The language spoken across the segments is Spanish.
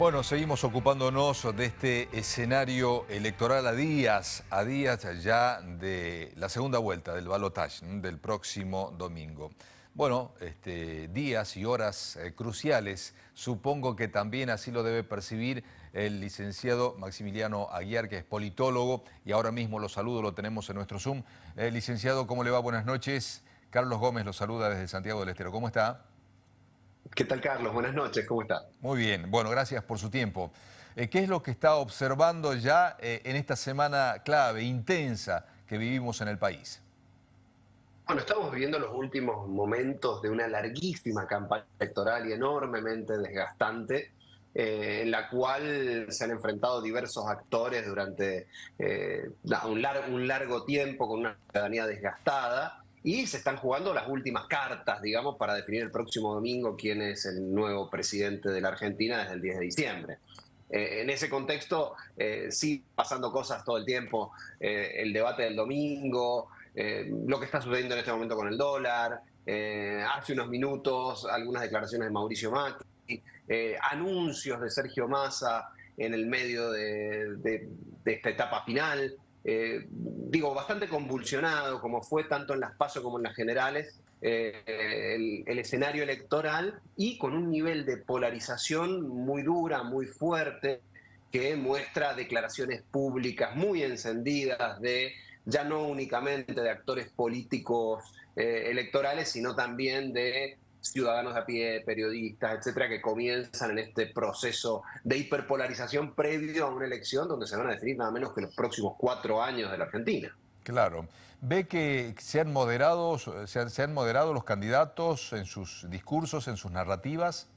Bueno, seguimos ocupándonos de este escenario electoral a días ya de la segunda vuelta del balotaje del próximo domingo. Bueno, días y horas cruciales, supongo que también así lo debe percibir el licenciado Maximiliano Aguiar, que es politólogo, y ahora mismo lo saludo, lo tenemos en nuestro Zoom. Licenciado, ¿cómo le va? Buenas noches. Carlos Gómez lo saluda desde Santiago del Estero. ¿Cómo está? ¿Qué tal, Carlos? Buenas noches, ¿cómo está? Muy bien, bueno, gracias por su tiempo. ¿Qué es lo que está observando ya en esta semana clave, intensa, que vivimos en el país? Bueno, estamos viviendo los últimos momentos de una larguísima campaña electoral y enormemente desgastante, en la cual se han enfrentado diversos actores durante un largo tiempo con una ciudadanía desgastada y se están jugando las últimas cartas, digamos, para definir el próximo domingo quién es el nuevo presidente de la Argentina desde el 10 de diciembre. En ese contexto, sí, pasando cosas todo el tiempo, el debate del domingo, lo que está sucediendo en este momento con el dólar, hace unos minutos algunas declaraciones de Mauricio Macri, anuncios de Sergio Massa en el medio de esta etapa final. Digo, bastante convulsionado, como fue tanto en las PASO como en las generales, el escenario electoral y con un nivel de polarización muy dura, muy fuerte, que muestra declaraciones públicas muy encendidas de ya no únicamente de actores políticos electorales, sino también de ciudadanos de a pie, periodistas, etcétera, que comienzan en este proceso de hiperpolarización previo a una elección donde se van a definir nada menos que los próximos 4 años de la Argentina. Claro. ¿Ve que se han moderado los candidatos en sus discursos, en sus narrativas?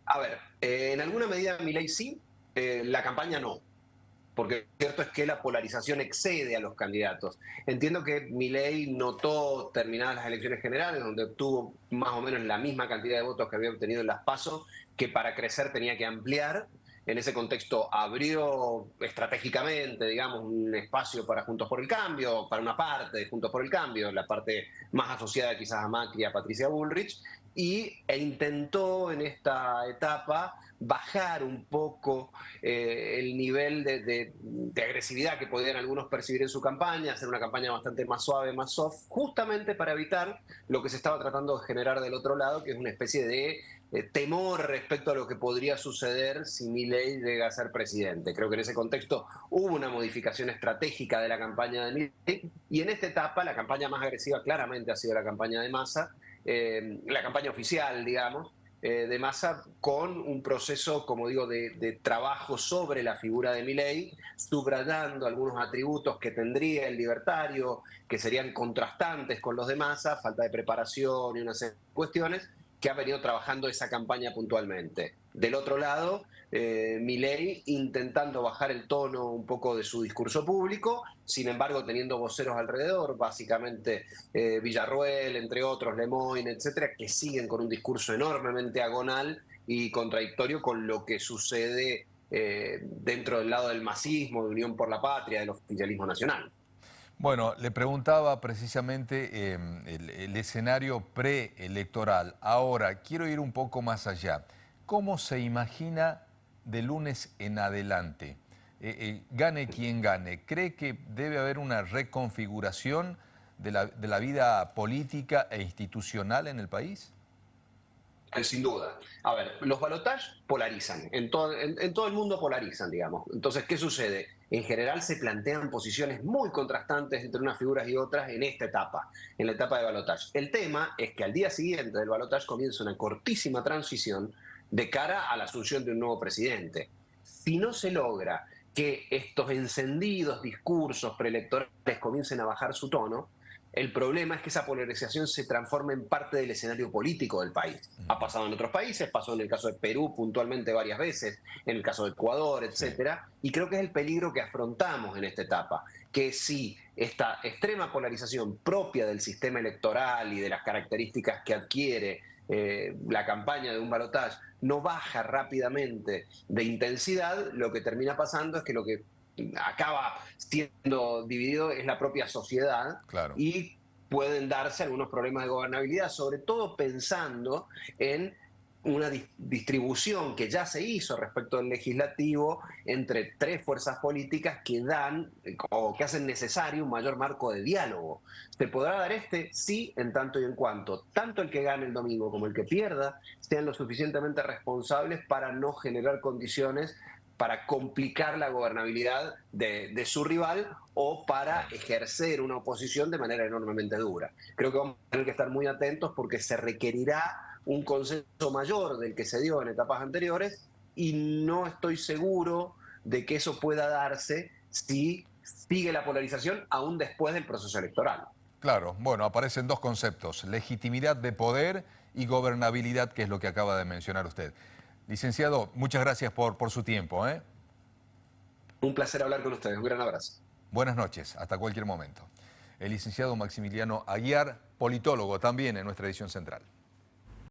A ver, en alguna medida Milei sí, la campaña no. Porque lo cierto es que la polarización excede a los candidatos. Entiendo que Milei notó, terminadas las elecciones generales, donde obtuvo más o menos la misma cantidad de votos que había obtenido en las PASO, que para crecer tenía que ampliar. En ese contexto abrió estratégicamente, digamos, un espacio para Juntos por el Cambio, para una parte de Juntos por el Cambio, la parte más asociada quizás a Macri y a Patricia Bullrich, e intentó en esta etapa bajar un poco el nivel de agresividad que podían algunos percibir en su campaña, hacer una campaña bastante más suave, más soft, justamente para evitar lo que se estaba tratando de generar del otro lado, que es una especie de temor respecto a lo que podría suceder si Milei llega a ser presidente. Creo que en ese contexto hubo una modificación estratégica de la campaña de Milei y en esta etapa la campaña más agresiva claramente ha sido la campaña de Massa, la campaña oficial, digamos, de Massa, con un proceso, como digo, de trabajo sobre la figura de Milei, subrayando algunos atributos que tendría el libertario, que serían contrastantes con los de Massa, falta de preparación y una serie de cuestiones, que ha venido trabajando esa campaña puntualmente. Del otro lado, Milei intentando bajar el tono un poco de su discurso público, sin embargo teniendo voceros alrededor, básicamente Villarruel, entre otros, Lemoyne, etcétera, que siguen con un discurso enormemente agonal y contradictorio con lo que sucede dentro del lado del masismo, de Unión por la Patria, del oficialismo nacional. Bueno, le preguntaba precisamente el escenario preelectoral. Ahora, quiero ir un poco más allá. ¿Cómo se imagina de lunes en adelante? Gane quien gane. ¿Cree que debe haber una reconfiguración de la vida política e institucional en el país? Sin duda. A ver, los balotajes polarizan, en todo el mundo polarizan, digamos. Entonces, ¿qué sucede? En general se plantean posiciones muy contrastantes entre unas figuras y otras en esta etapa, en la etapa de balotaje. El tema es que al día siguiente del balotaje comienza una cortísima transición de cara a la asunción de un nuevo presidente. Si no se logra que estos encendidos discursos preelectorales comiencen a bajar su tono, el problema es que esa polarización se transforma en parte del escenario político del país. Ha pasado en otros países, pasó en el caso de Perú puntualmente varias veces, en el caso de Ecuador, Sí. etcétera, y creo que es el peligro que afrontamos en esta etapa, que si esta extrema polarización propia del sistema electoral y de las características que adquiere la campaña de un balotaje no baja rápidamente de intensidad, lo que termina pasando es que lo que acaba siendo dividido es la propia sociedad Claro. y pueden darse algunos problemas de gobernabilidad, sobre todo pensando en una distribución que ya se hizo respecto del legislativo entre tres fuerzas políticas que dan o que hacen necesario un mayor marco de diálogo. Se podrá dar sí, en tanto y en cuanto tanto el que gane el domingo como el que pierda sean lo suficientemente responsables para no generar condiciones para complicar la gobernabilidad de su rival o para ejercer una oposición de manera enormemente dura. Creo que vamos a tener que estar muy atentos porque se requerirá un consenso mayor del que se dio en etapas anteriores y no estoy seguro de que eso pueda darse si sigue la polarización aún después del proceso electoral. Claro, bueno, aparecen dos conceptos, legitimidad de poder y gobernabilidad, que es lo que acaba de mencionar usted. Licenciado, muchas gracias por su tiempo, ¿eh? Un placer hablar con ustedes. Un gran abrazo. Buenas noches, hasta cualquier momento. El licenciado Maximiliano Aguiar, politólogo también en nuestra edición central.